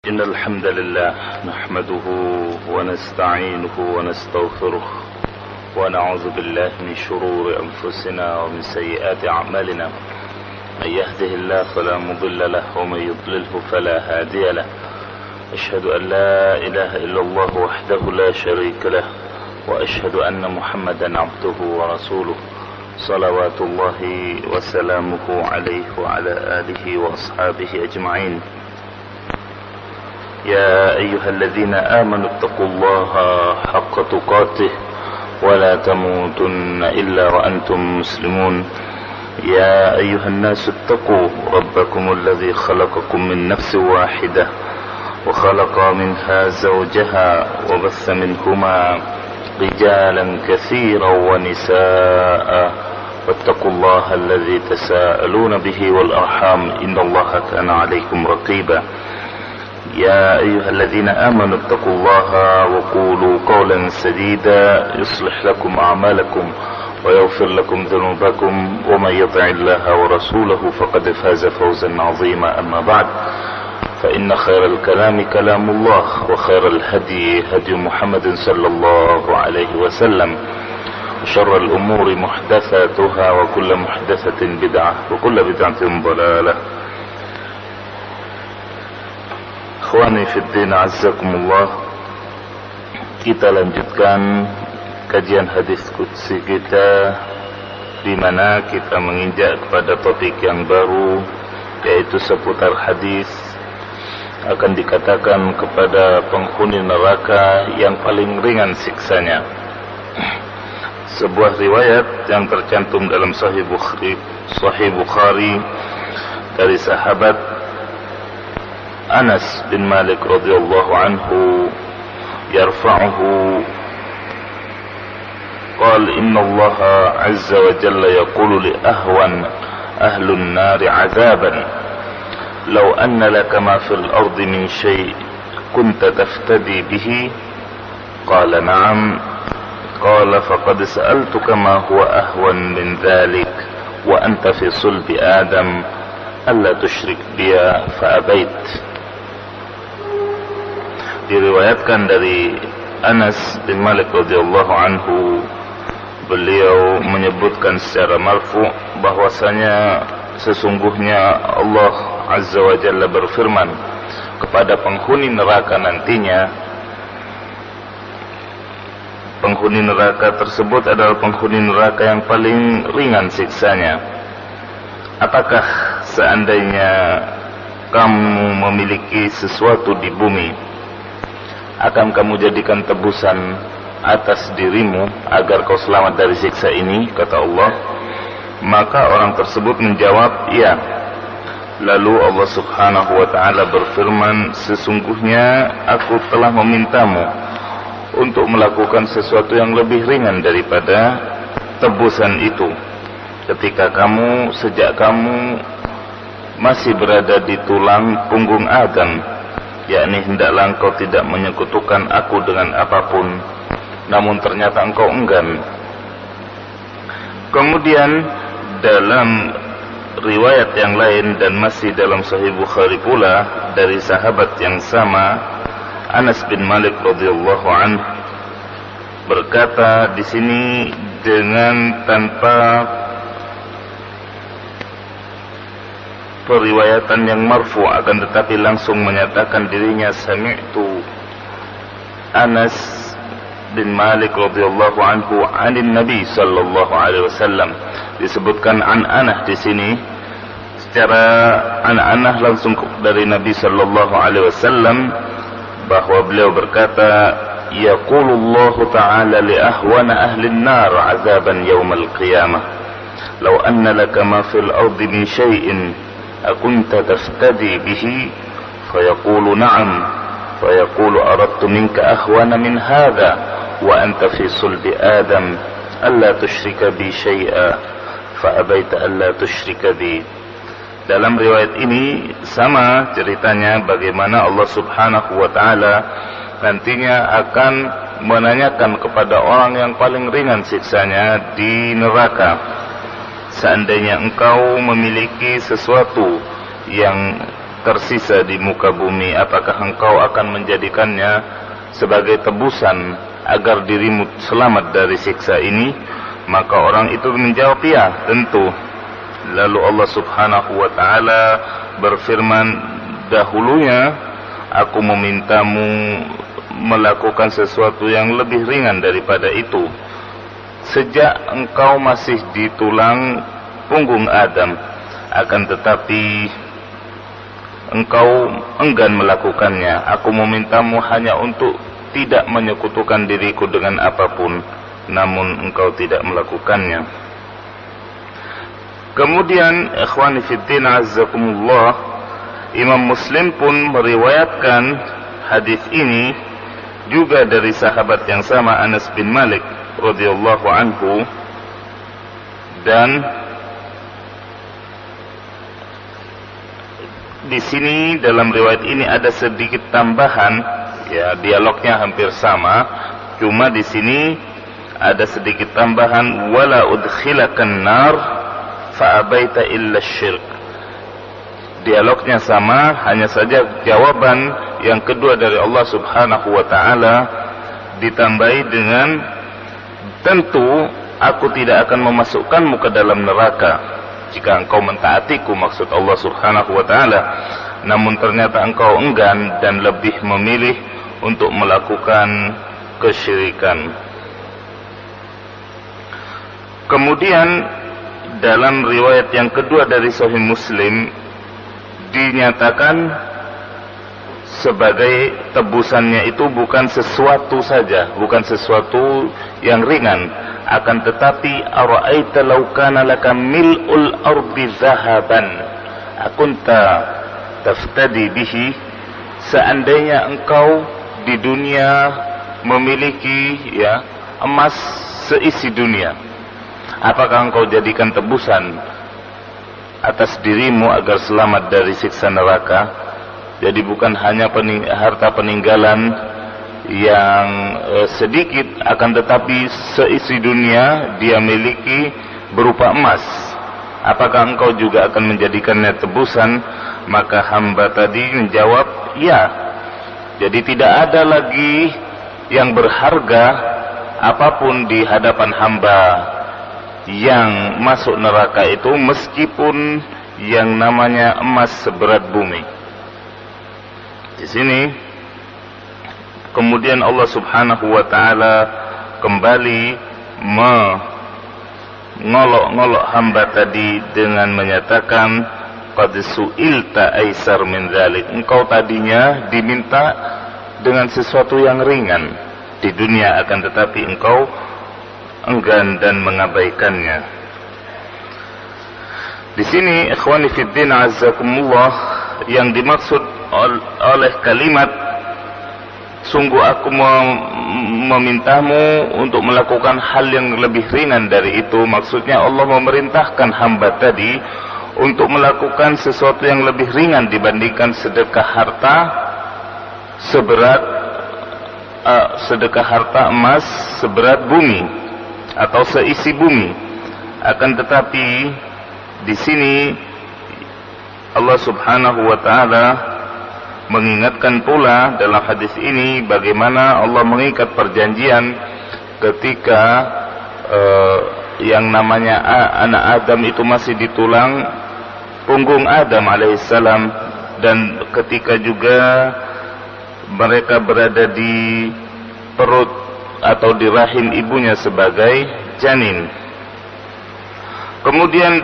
إن الحمد لله نحمده ونستعينه ونستغفره ونعوذ بالله من شرور أنفسنا ومن سيئات أعمالنا. من يهده الله فلا مضل له ومن يضلله فلا هادي له. أشهد أن لا إله إلا الله وحده لا شريك له وأشهد أن محمدا عبده ورسوله صلوات الله وسلامه عليه وعلى آله وأصحابه أجمعين. يا أيها الذين آمنوا اتقوا الله حق تقاته ولا تموتن إلا وأنتم مسلمون. يا أيها الناس اتقوا ربكم الذي خلقكم من نفس واحدة وخلق منها زوجها وبث منهما رجالا كثيرا ونساء واتقوا الله الذي تساءلون به والأرحام إن الله كان عليكم رقيبا. يا أيها الذين آمنوا اتقوا الله وقولوا قولا سديدا يصلح لكم أعمالكم ويغفر لكم ذنوبكم ومن يطع الله ورسوله فقد فاز فوزا عظيما. أما بعد فإن خير الكلام كلام الله وخير الهدي هدي محمد صلى الله عليه وسلم وشر الأمور محدثاتها وكل محدثة بدعة وكل بدعة ضلالة. Ikhwani fiddin azzakumullah, kita lanjutkan kajian hadis qudsi kita, di mana kita menginjak kepada topik yang baru, yaitu seputar hadis akan dikatakan kepada penghuni neraka yang paling ringan siksanya. Sebuah riwayat yang tercantum dalam Sahih Bukhari dari sahabat Anas bin Malik radhiyallahu anhu yarfa'uhu qala inna Allah azza wa jalla yaqulu li ahwan ahli an-nar 'adhaban law anna laka ma fil ardi min shay' kunta taftadi bihi qala na'am qala faqad sa'altuka ma huwa ahwan min dhalik wa anta fi sulbi adam alla tusyrik biya fa abait. Diriwayatkan dari Anas bin Malik radhiyallahu anhu, beliau menyebutkan secara marfu' bahwasanya sesungguhnya Allah azza wa jalla berfirman kepada penghuni neraka nantinya. Penghuni neraka tersebut adalah penghuni neraka yang paling ringan siksanya. Apakah seandainya kamu memiliki sesuatu di bumi, akan kamu jadikan tebusan atas dirimu agar kau selamat dari siksa ini, kata Allah. Maka orang tersebut menjawab, iya. Lalu Allah subhanahu wa ta'ala berfirman, sesungguhnya aku telah memintamu untuk melakukan sesuatu yang lebih ringan daripada tebusan itu ketika sejak kamu masih berada di tulang punggung Adam, yakni hendaklah engkau tidak menyekutukan aku dengan apapun, namun ternyata engkau enggan. Kemudian dalam riwayat yang lain dan masih dalam Sahih Bukhari pula dari sahabat yang sama, Anas bin Malik radhiyallahu anhu berkata di sini dengan tanpa periwayatan yang marfu', akan tetapi langsung menyatakan dirinya sami'tu Anas bin Malik radhiyallahu anhu 'anin Nabi sallallahu alaihi wasallam. Disebutkan an-anah di sini secara an-anah langsung dari Nabi sallallahu alaihi wasallam, bahwa beliau berkata, yaqulullahu ta'ala li ahwana ahli an-nar 'adzaban yaumal qiyamah law anna laka ma fil ardi min syai'in أكنت تفتدي به فيقول نعم فيقول أردت منك أهون من هذا وأنت في صلب آدم ألا تشرك بي شيئا فأبيت ألا تشرك بي. Dalam riwayat ini sama ceritanya bagaimana Allah subhanahu wa ta'ala nantinya akan menanyakan kepada orang yang paling ringan siksanya di neraka, seandainya engkau memiliki sesuatu yang tersisa di muka bumi, apakah engkau akan menjadikannya sebagai tebusan agar dirimu selamat dari siksa ini? Maka orang itu menjawab, ya, tentu. Lalu Allah subhanahu wa ta'ala berfirman, dahulunya aku memintamu melakukan sesuatu yang lebih ringan daripada itu. Sejak engkau masih di tulang punggung Adam, akan tetapi engkau enggan melakukannya. Aku memintamu hanya untuk tidak menyekutukan diriku dengan apapun, namun engkau tidak melakukannya. Kemudian, ikhwani fiddin azzakumullah, Imam Muslim pun meriwayatkan hadis ini juga dari sahabat yang sama, Anas bin Malik radhiyallahu anhu, dan di sini dalam riwayat ini ada sedikit tambahan, ya, dialognya hampir sama, cuma di sini ada sedikit tambahan, wala udkhilakan nar fa abaita illa syirk. Dialognya sama, hanya saja jawaban yang kedua dari Allah subhanahu wa ta'ala ditambahi dengan, tentu aku tidak akan memasukkanmu ke dalam neraka jika engkau mentaatiku, maksud Allah subhanahu wa ta'ala. Namun ternyata engkau enggan dan lebih memilih untuk melakukan kesyirikan. Kemudian dalam riwayat yang kedua dari Sahih Muslim dinyatakan sebagai tebusannya itu bukan sesuatu saja, bukan sesuatu yang ringan, akan tetapi ara'aita law kana laka mil'ul ardi zahaban akunta taftadi bihi, seandainya engkau di dunia memiliki, ya, emas seisi dunia, apakah engkau jadikan tebusan atas dirimu agar selamat dari siksa neraka? Jadi bukan hanya harta peninggalan yang sedikit, akan tetapi seisi dunia dia miliki berupa emas. Apakah engkau juga akan menjadikannya tebusan? Maka hamba tadi menjawab, ya. Jadi tidak ada lagi yang berharga apapun di hadapan hamba yang masuk neraka itu, meskipun yang namanya emas seberat bumi. Di sini kemudian Allah subhanahu wa ta'ala kembali mengolok-ngolok hamba tadi dengan menyatakan, qad su'ilta aisar min dzalik, engkau tadinya diminta dengan sesuatu yang ringan di dunia, akan tetapi engkau enggan dan mengabaikannya. Di sini ikhwani fiddin azzakumullah, yang dimaksud oleh kalimat sungguh aku memintamu untuk melakukan hal yang lebih ringan dari itu, maksudnya Allah memerintahkan hamba tadi untuk melakukan sesuatu yang lebih ringan dibandingkan sedekah harta emas seberat bumi atau seisi bumi. Akan tetapi di sini Allah subhanahu wa ta'ala mengingatkan pula dalam hadis ini bagaimana Allah mengikat perjanjian ketika yang namanya anak Adam itu masih di tulang punggung Adam alaihissalam, dan ketika juga mereka berada di perut atau di rahim ibunya sebagai janin. Kemudian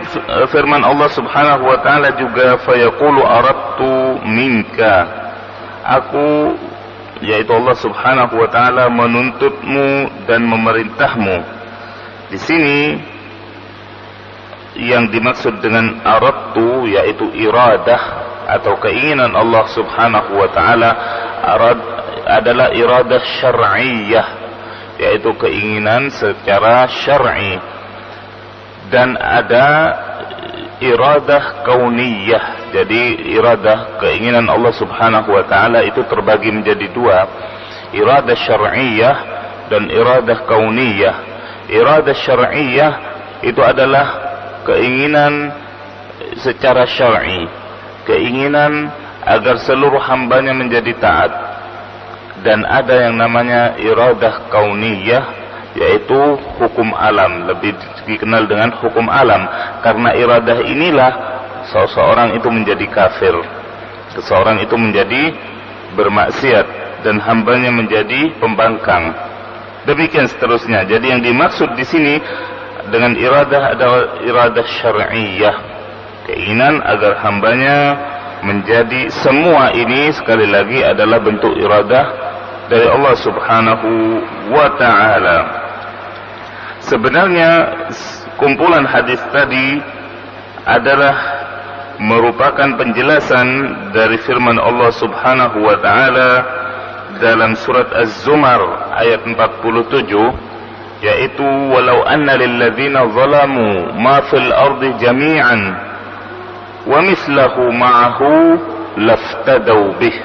firman Allah subhanahu wa ta'ala juga, fayaqulu aradtu minka, aku, yaitu Allah subhanahu wa ta'ala, menuntutmu dan memerintahmu. Di sini yang dimaksud dengan aradtu yaitu iradah atau keinginan Allah subhanahu wa ta'ala adalah iradah syar'iyah, yaitu keinginan secara syar'i, dan ada iradah kauniyah. Jadi iradah keinginan Allah subhanahu wa ta'ala itu terbagi menjadi dua, iradah syar'iyah dan iradah kauniyah. Iradah syar'iyah itu adalah keinginan secara syar'i, keinginan agar seluruh hambanya menjadi taat. Dan ada yang namanya iradah kauniyah, yaitu hukum alam, lebih dikenal dengan hukum alam. Karena iradah inilah seseorang itu menjadi kafir, seseorang itu menjadi bermaksiat, dan hambanya menjadi pembangkang. Demikian seterusnya. Jadi yang dimaksud di sini dengan iradah adalah iradah syar'iyyah, keinginan agar hambanya menjadi. Semua ini sekali lagi adalah bentuk iradah dari Allah Subhanahu wa ta'ala. Sebenarnya kumpulan hadis tadi adalah merupakan penjelasan dari firman Allah Subhanahu wa ta'ala dalam surat Az-Zumar ayat 47, yaitu walau anna lilladzina zalamu ma fil ardi jami'an wa mislahu ma'ahu laftadaw bih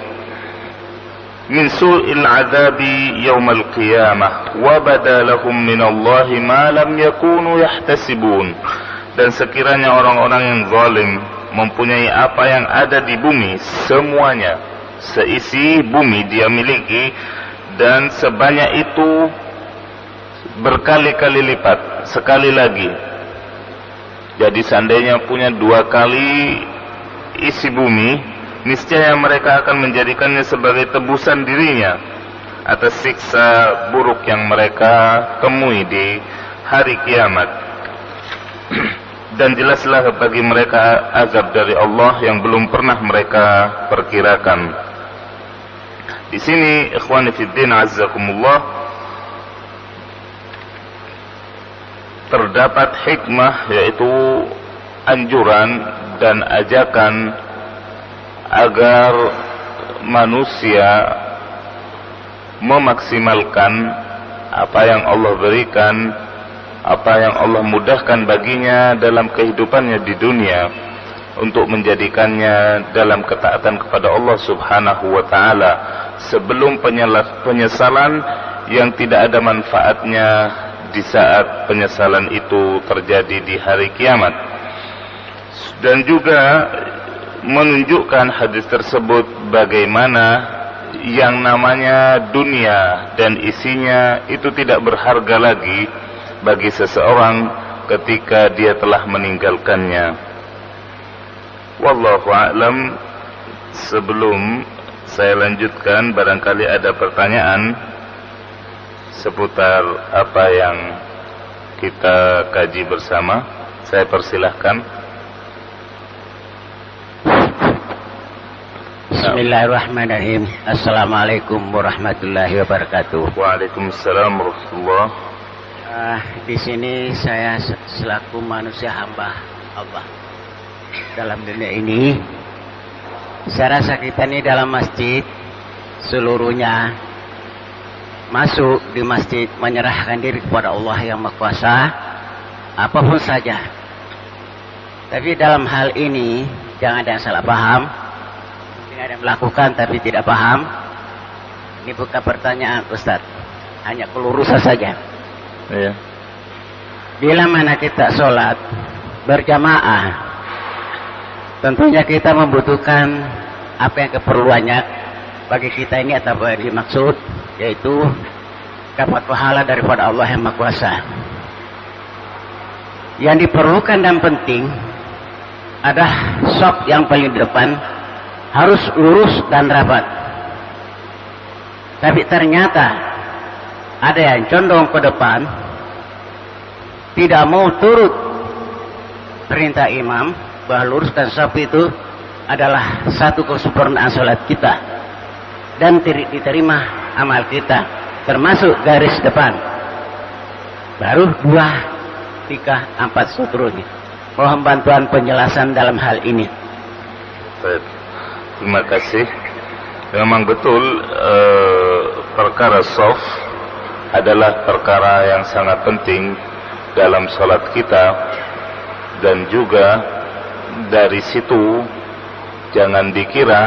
min su'il 'adzabi yaumal qiyamah wa bada lahum minallahi ma lam yakunu yahtasibun. Dan sekiranya orang-orang yang zalim mempunyai apa yang ada di bumi semuanya, seisi bumi dia miliki, dan sebanyak itu berkali-kali lipat, sekali lagi. Jadi seandainya punya 2 kali isi bumi, niscaya mereka akan menjadikannya sebagai tebusan dirinya atas siksa buruk yang mereka temui di hari kiamat. Dan jelaslah bagi mereka azab dari Allah yang belum pernah mereka perkirakan. Di sini ikhwani fiddin azzakumullah, terdapat hikmah, yaitu anjuran dan ajakan agar manusia memaksimalkan apa yang Allah berikan, apa yang Allah mudahkan baginya dalam kehidupannya di dunia, untuk menjadikannya dalam ketaatan kepada Allah Subhanahu wa ta'ala, sebelum penyesalan yang tidak ada manfaatnya di saat penyesalan itu terjadi di hari kiamat. Dan juga menunjukkan hadis tersebut bagaimana yang namanya dunia dan isinya itu tidak berharga lagi bagi seseorang ketika dia telah meninggalkannya. Wallahu a'lam. Sebelum saya lanjutkan, barangkali ada pertanyaan seputar apa yang kita kaji bersama. Saya persilahkan. Bismillahirrahmanirrahim. Assalamualaikum warahmatullahi wabarakatuh. Waalaikumsalam warahmatullahi. Di sini saya selaku manusia hamba Allah dalam dunia ini, saya rasa kita ini dalam masjid seluruhnya masuk di masjid menyerahkan diri kepada Allah yang Maha Kuasa, apapun saja. Tapi dalam hal ini jangan ada yang salah paham. Mungkin ada yang melakukan tapi tidak paham. Ini bukan pertanyaan Ustaz, hanya kelurusan saja. Iya. Bila mana kita sholat berjamaah, tentunya kita membutuhkan apa yang keperluannya bagi kita ini, atau yang dimaksud yaitu dapat pahala daripada Allah yang Maha Kuasa. Yang diperlukan dan penting adalah shaf yang paling di depan harus lurus dan rapat. Tapi ternyata ada yang condong ke depan, tidak mau turut perintah imam bahwa luruskan shaf itu adalah satu kesempurnaan salat kita dan diterima amal kita, termasuk garis depan, baru 2, 3, 4 seterusnya. Mohon bantuan penjelasan dalam hal ini. Baik. Terima kasih. Memang betul perkara shaf adalah perkara yang sangat penting dalam salat kita, dan juga dari situ jangan dikira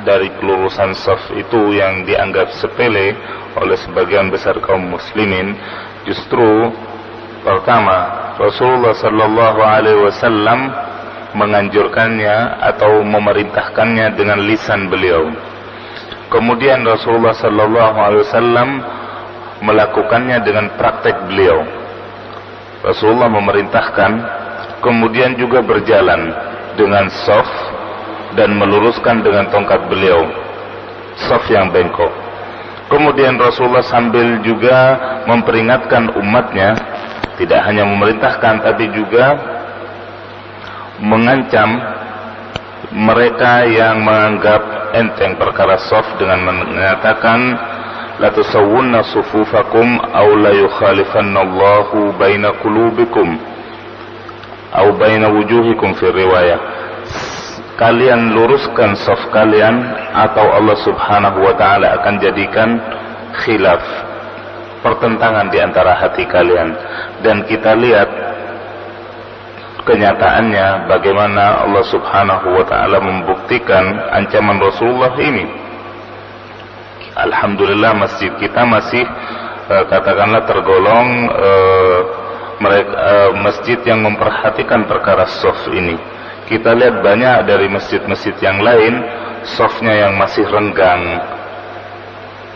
dari kelurusan shaf itu yang dianggap sepele oleh sebagian besar kaum muslimin. Justru pertama, Rasulullah sallallahu alaihi wasallam menganjurkannya atau memerintahkannya dengan lisan beliau. Kemudian Rasulullah sallallahu alaihi wasallam melakukannya dengan praktek beliau. Rasulullah memerintahkan, kemudian juga berjalan dengan shaf dan meluruskan dengan tongkat beliau shaf yang bengkok. Kemudian Rasulullah sambil juga memperingatkan umatnya, tidak hanya memerintahkan tapi juga mengancam mereka yang menganggap enteng perkara shaf dengan mengatakan la tusawwunna sufufakum aw la yukhalifannallahu baina qulubikum aw baina wujuhikum fi riwayah. Kalian luruskan shaf kalian atau Allah Subhanahu wa taala akan jadikan khilaf, pertentangan di antara hati kalian. Dan kita lihat kenyataannya bagaimana Allah Subhanahu wa taala membuktikan ancaman Rasulullah ini. Alhamdulillah masjid kita masih katakanlah tergolong masjid yang memperhatikan perkara shaf ini. Kita lihat banyak dari masjid-masjid yang lain shafnya yang masih renggang,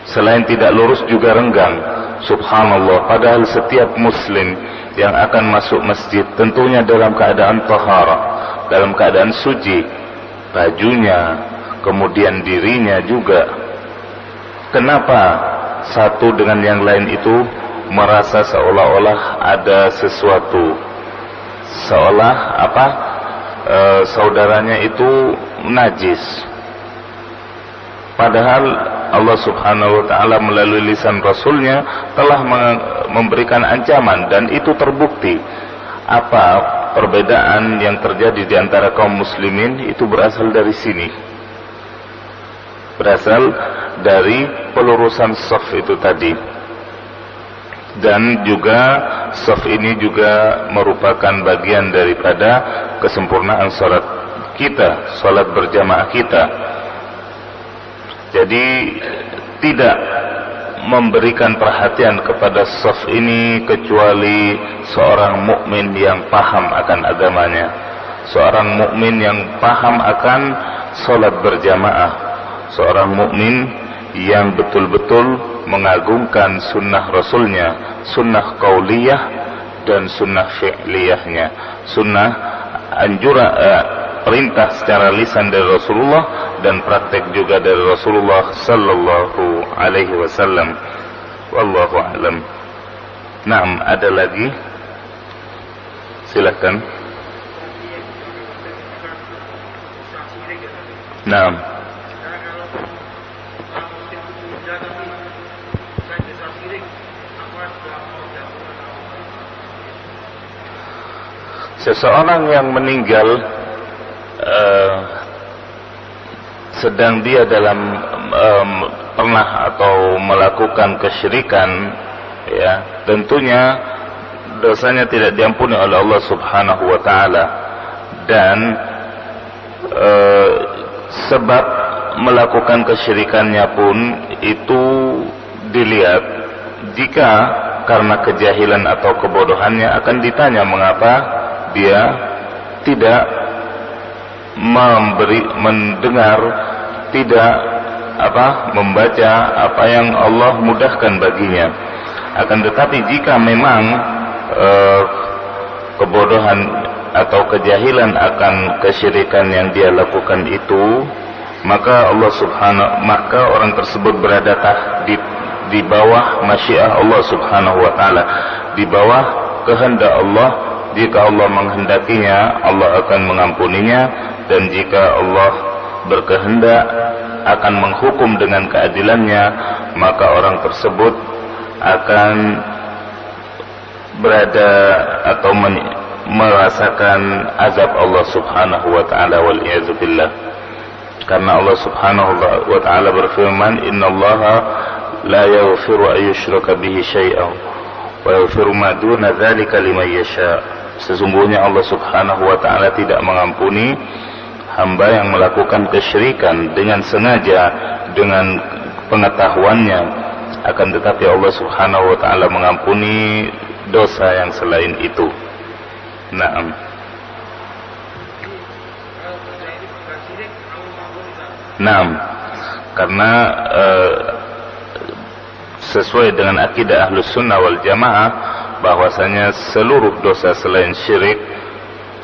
selain tidak lurus juga renggang. Subhanallah, padahal setiap muslim yang akan masuk masjid tentunya dalam keadaan taharah, dalam keadaan suci, bajunya, kemudian dirinya juga. Kenapa satu dengan yang lain itu merasa seolah-olah ada sesuatu, seolah saudaranya itu najis, padahal Allah Subhanahu wa taala melalui lisan Rasulnya telah memberikan ancaman, dan itu terbukti. Apa perbedaan yang terjadi di antara kaum muslimin itu berasal dari sini, berasal dari pelurusan shaf itu tadi. Dan juga shaf ini juga merupakan bagian daripada kesempurnaan salat kita, salat berjamaah kita. Jadi tidak memberikan perhatian kepada shaf ini kecuali seorang mukmin yang paham akan agamanya, seorang mukmin yang paham akan salat berjamaah, seorang mukmin yang betul-betul mengagungkan sunnah Rasulnya, sunnah qauliyah dan sunnah fi'liyahnya, sunnah perintah secara lisan dari Rasulullah dan praktek juga dari Rasulullah sallallahu alaihi wasallam. Wallahu a'lam. Naam, ada lagi? Silakan. Naam. Seseorang yang meninggal sedang dia dalam pernah atau melakukan kesyirikan, ya, tentunya dosanya tidak diampuni oleh Allah Subhanahu wa taala. Dan sebab melakukan kesyirikannya pun itu dilihat. Jika karena kejahilan atau kebodohannya akan ditanya mengapa dia tidak mendengar, tidak membaca apa yang Allah mudahkan baginya. Akan tetapi jika memang kebodohan atau kejahilan akan kesyirikan yang dia lakukan itu, maka maka orang tersebut berada di bawah masyiah Allah Subhanahu wa taala, di bawah kehendak Allah. Jika Allah menghendakinya, Allah akan mengampuninya, dan jika Allah berkehendak akan menghukum dengan keadilannya, maka orang tersebut akan berada atau merasakan azab Allah Subhanahu wa taala, wal iyadzu billah. Karena Allah Subhanahu wa taala berfirman, "Innallaha la yaghfiru an yushraka bihi syai'an wa yaghfiru ma duna dzalika liman yasha." Sesungguhnya Allah Subhanahu wa taala tidak mengampuni hamba yang melakukan kesyirikan dengan sengaja, dengan pengetahuannya. Akan tetapi Allah Subhanahu wa taala mengampuni dosa yang selain itu. Naam. Nah, karena sesuai dengan akidah Ahlus Sunnah wal Jamaah bahwasanya seluruh dosa selain syirik,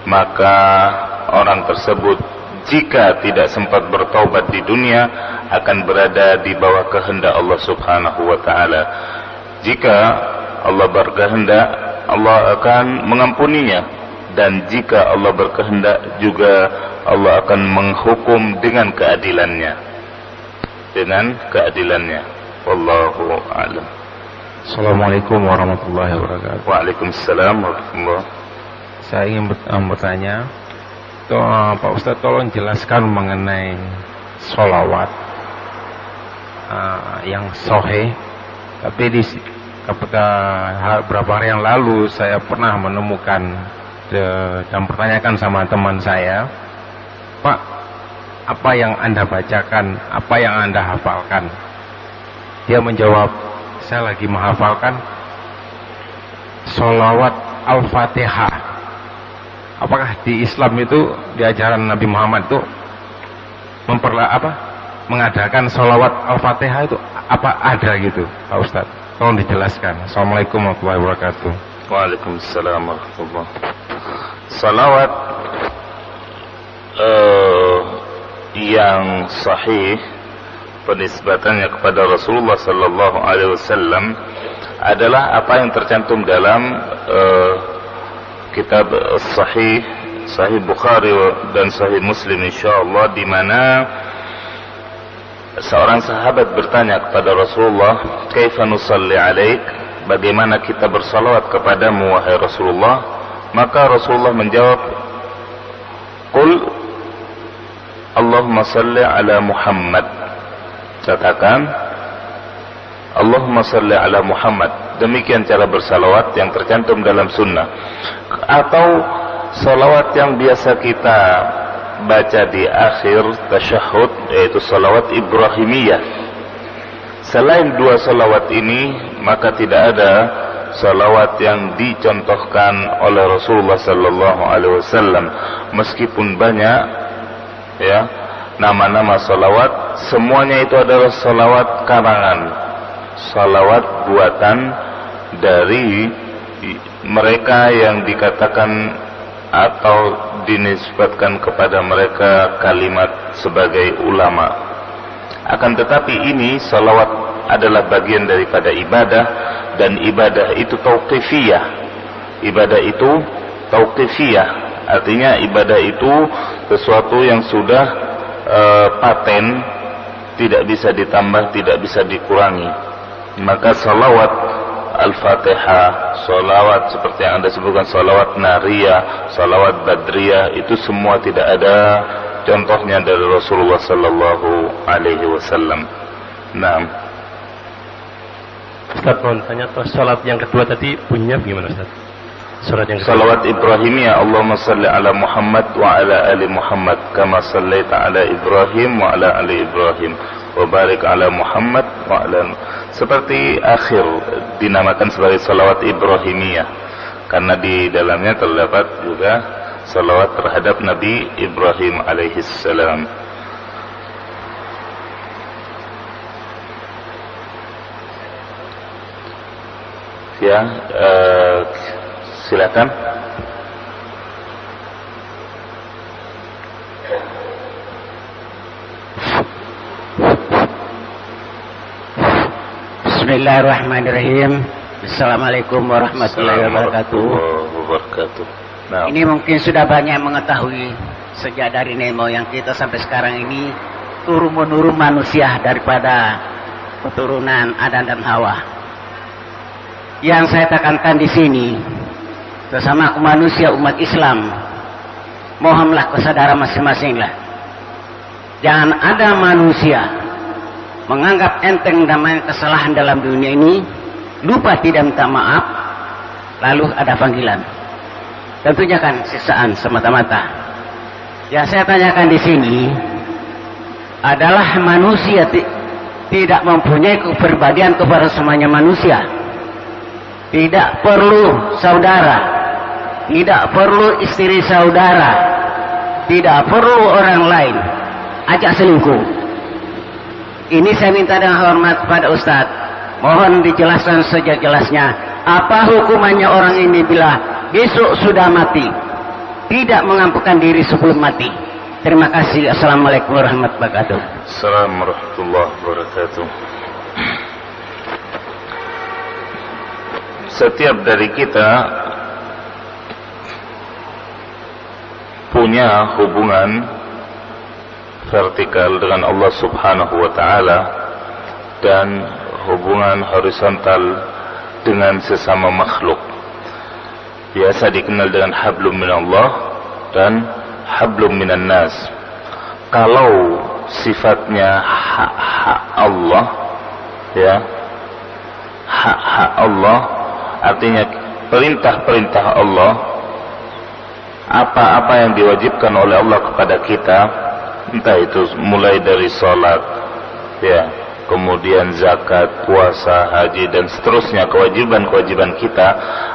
maka orang tersebut jika tidak sempat bertaubat di dunia akan berada di bawah kehendak Allah Subhanahu wa taala. Jika Allah berkehendak, Allah akan mengampuninya, dan jika Allah berkehendak juga Allah akan menghukum dengan keadilannya. Wallahu a'lam. Assalamualaikum warahmatullahi wabarakatuh. Waalaikumsalam warahmatullahi. Saya ingin bertanya, Pak Ustadz tolong jelaskan mengenai sholawat yang sahih. Tapi ketika beberapa hari yang lalu saya pernah menemukan dan pertanyakan sama teman saya, Pak, apa yang Anda bacakan, apa yang Anda hafalkan? Dia menjawab, saya lagi menghafalkan sholawat Al-Fatihah. Apakah di Islam itu, di ajaran Nabi Muhammad itu mengadakan sholawat Al-Fatihah itu apa ada gitu, Pak Ustadz? Tolong dijelaskan. Assalamualaikum warahmatullahi wabarakatuh. Waalaikumsalam warahmatullahi wabarakatuh. Salawat yang sahih penisbatannya kepada Rasulullah sallallahu alaihi wasallam adalah apa yang tercantum dalam kitab Sahih Bukhari dan Sahih Muslim insyaallah, di mana seorang sahabat bertanya kepada Rasulullah, "Kaifa nusalli 'alaik?" Bagaimana kita bersalawat kepadamu wahai Rasulullah? Maka Rasulullah menjawab, "Qul Allahumma salli ala Muhammad." Katakan, Allahumma salli ala Muhammad. Demikian cara bersalawat yang tercantum dalam sunnah. Atau salawat yang biasa kita baca di akhir tasyahud, yaitu salawat Ibrahimiyah. Selain dua salawat ini, maka tidak ada salawat yang dicontohkan oleh Rasulullah sallallahu alaihi wasallam. Meskipun banyak ya nama-nama salawat, semuanya itu adalah salawat karangan, salawat buatan dari mereka yang dikatakan atau dinisbatkan kepada mereka kalimat sebagai ulama. Akan tetapi ini salawat adalah bagian daripada ibadah, dan ibadah itu tauqifiyah. Ibadah itu tauqifiyah, artinya ibadah itu sesuatu yang sudah paten, tidak bisa ditambah, tidak bisa dikurangi. Maka salawat Al-Fatihah, salawat seperti yang Anda sebutkan, salawat Nariyah, salawat Badriyah, itu semua tidak ada contohnya dari Rasulullah sallallahu alaihi wasallam. Naam. Ustaz, mau tanya, salat yang kedua tadi bunyinya bagaimana, Ustaz? Salat yang kedua. Salawat Ibrahimiyah, Allahumma salli ala Muhammad wa ala ali Muhammad kama sallaita ala Ibrahim wa ala ali Ibrahim wa barik ala Muhammad wa ala, seperti akhir dinamakan sebagai salawat Ibrahimiyah karena di dalamnya terdapat juga salawat terhadap Nabi Ibrahim alaihi salam. Ya, silakan. Bismillahirrahmanirrahim. Assalamualaikum warahmatullahi wabarakatuh. Nah. Ini mungkin sudah banyak mengetahui sejak dari nenek moyang kita sampai sekarang ini turun-menurun manusia daripada keturunan Adam dan Hawa. Yang saya tekankan di sini, sesama manusia umat Islam, mohonlah kesadaran masing-masing lah. Jangan ada manusia menganggap enteng namanya kesalahan dalam dunia ini, lupa tidak minta maaf, lalu ada panggilan. Tentunya kan sisaan semata-mata. Yang saya tanyakan di sini adalah manusia tidak mempunyai kepribadian kepada semuanya manusia. Tidak perlu saudara, tidak perlu istri saudara, tidak perlu orang lain ajak selingkuh. Ini saya minta dengan hormat pada Ustadz, mohon dijelaskan sejelasnya, apa hukumannya orang ini bila besok sudah mati, tidak mengampukan diri sebelum mati. Terima kasih. Assalamualaikum warahmatullahi wabarakatuh. Assalamualaikum warahmatullahi wabarakatuh. Setiap dari kita punya hubungan vertikal dengan Allah Subhanahu wa taala dan hubungan horizontal dengan sesama makhluk. Biasa dikenal dengan hablum minallah dan hablum minan nas. Kalau sifatnya hak-hak Allah, ya, hak-hak Allah, artinya perintah-perintah Allah, apa-apa yang diwajibkan oleh Allah kepada kita, entah itu mulai dari salat, ya, kemudian zakat, puasa, haji dan seterusnya, kewajiban-kewajiban kita,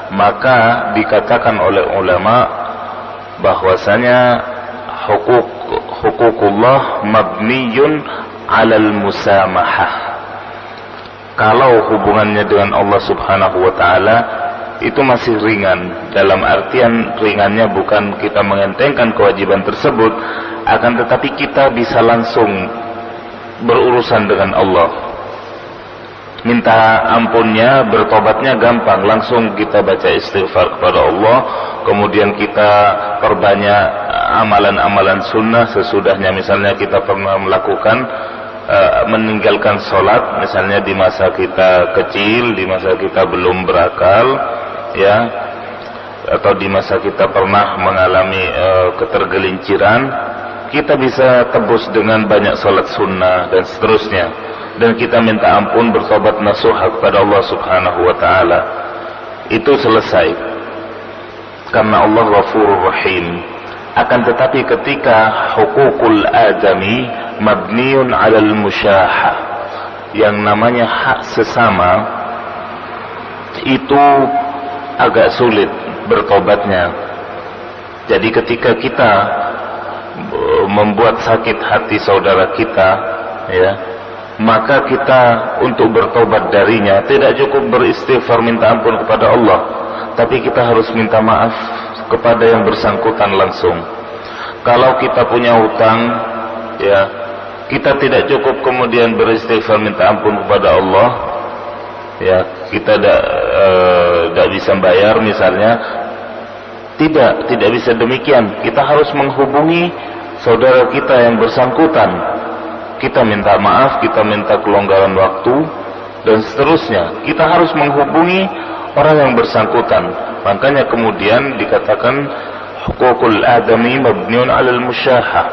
maka dikatakan oleh ulama bahwasanya hukukullah mabniyun 'alal musamahah. Kalau hubungannya dengan Allah Subhanahu wa taala itu masih ringan, dalam artian ringannya bukan kita mengentengkan kewajiban tersebut, akan tetapi kita bisa langsung berurusan dengan Allah. Minta ampunnya, bertobatnya gampang, langsung kita baca istighfar kepada Allah, kemudian kita perbanyak amalan-amalan sunnah sesudahnya. Misalnya kita pernah melakukan meninggalkan sholat, misalnya di masa kita kecil, di masa kita belum berakal, ya, atau di masa kita pernah mengalami ketergelinciran, kita bisa tebus dengan banyak sholat sunnah dan seterusnya, dan kita minta ampun, bertobat nasuha kepada Allah Subhanahu wa taala. Itu selesai karena Allah Ghafurur Rahim. Akan tetapi ketika hukukul adami mabniun 'alal musyahah, yang namanya hak sesama, itu agak sulit bertobatnya. Jadi ketika kita membuat sakit hati saudara kita, ya, maka kita untuk bertobat darinya tidak cukup beristighfar minta ampun kepada Allah, tapi kita harus minta maaf kepada yang bersangkutan langsung. Kalau kita punya hutang, ya, kita tidak cukup kemudian beristighfar minta ampun kepada Allah, ya, kita tidak bisa bayar misalnya, tidak bisa demikian. Kita harus menghubungi saudara kita yang bersangkutan, kita minta maaf, kita minta kelonggaran waktu dan seterusnya. Kita harus menghubungi orang yang bersangkutan. Makanya kemudian dikatakan hukukul adami mabniun 'alal musyahah.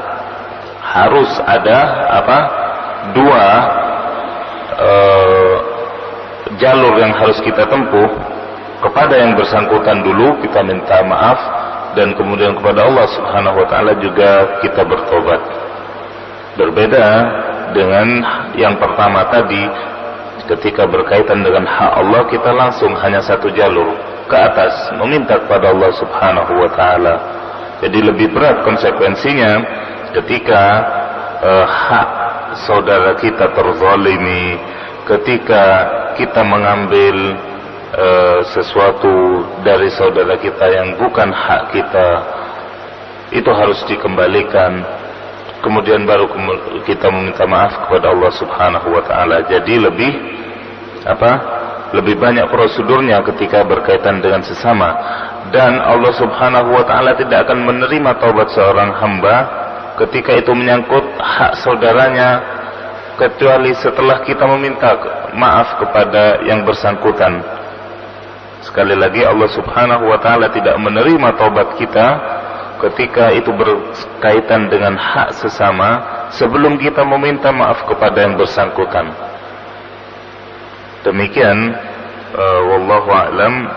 Harus ada dua jalur yang harus kita tempuh. Kepada yang bersangkutan dulu kita minta maaf, dan kemudian kepada Allah Subhanahu wa taala juga kita bertobat. Berbeda dengan yang pertama tadi, ketika berkaitan dengan hak Allah, kita langsung hanya satu jalur ke atas, meminta kepada Allah Subhanahu wa taala. Jadi lebih berat konsekuensinya ketika hak saudara kita terzalimi, ketika kita mengambil sesuatu dari saudara kita yang bukan hak kita, itu harus dikembalikan. Kemudian baru kita meminta maaf kepada Allah Subhanahu wa taala. Jadi lebih banyak prosedurnya ketika berkaitan dengan sesama, dan Allah Subhanahu wa taala tidak akan menerima taubat seorang hamba ketika itu menyangkut hak saudaranya, kecuali setelah kita meminta maaf kepada yang bersangkutan. Sekali lagi, Allah Subhanahu wa taala tidak menerima taubat kita ketika itu berkaitan dengan hak sesama sebelum kita meminta maaf kepada yang bersangkutan. Demikian, wallahu a'lam.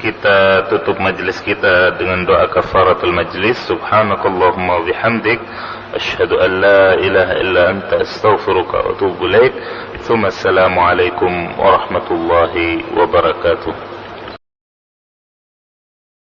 Kita tutup majlis kita dengan doa kafaratul majlis. Subhanakallahumma wa bihamdik, asyhadu an la ilaha illa anta, astaghfiruka wa atubu ilaik. Assalamualaikum warahmatullahi wabarakatuh.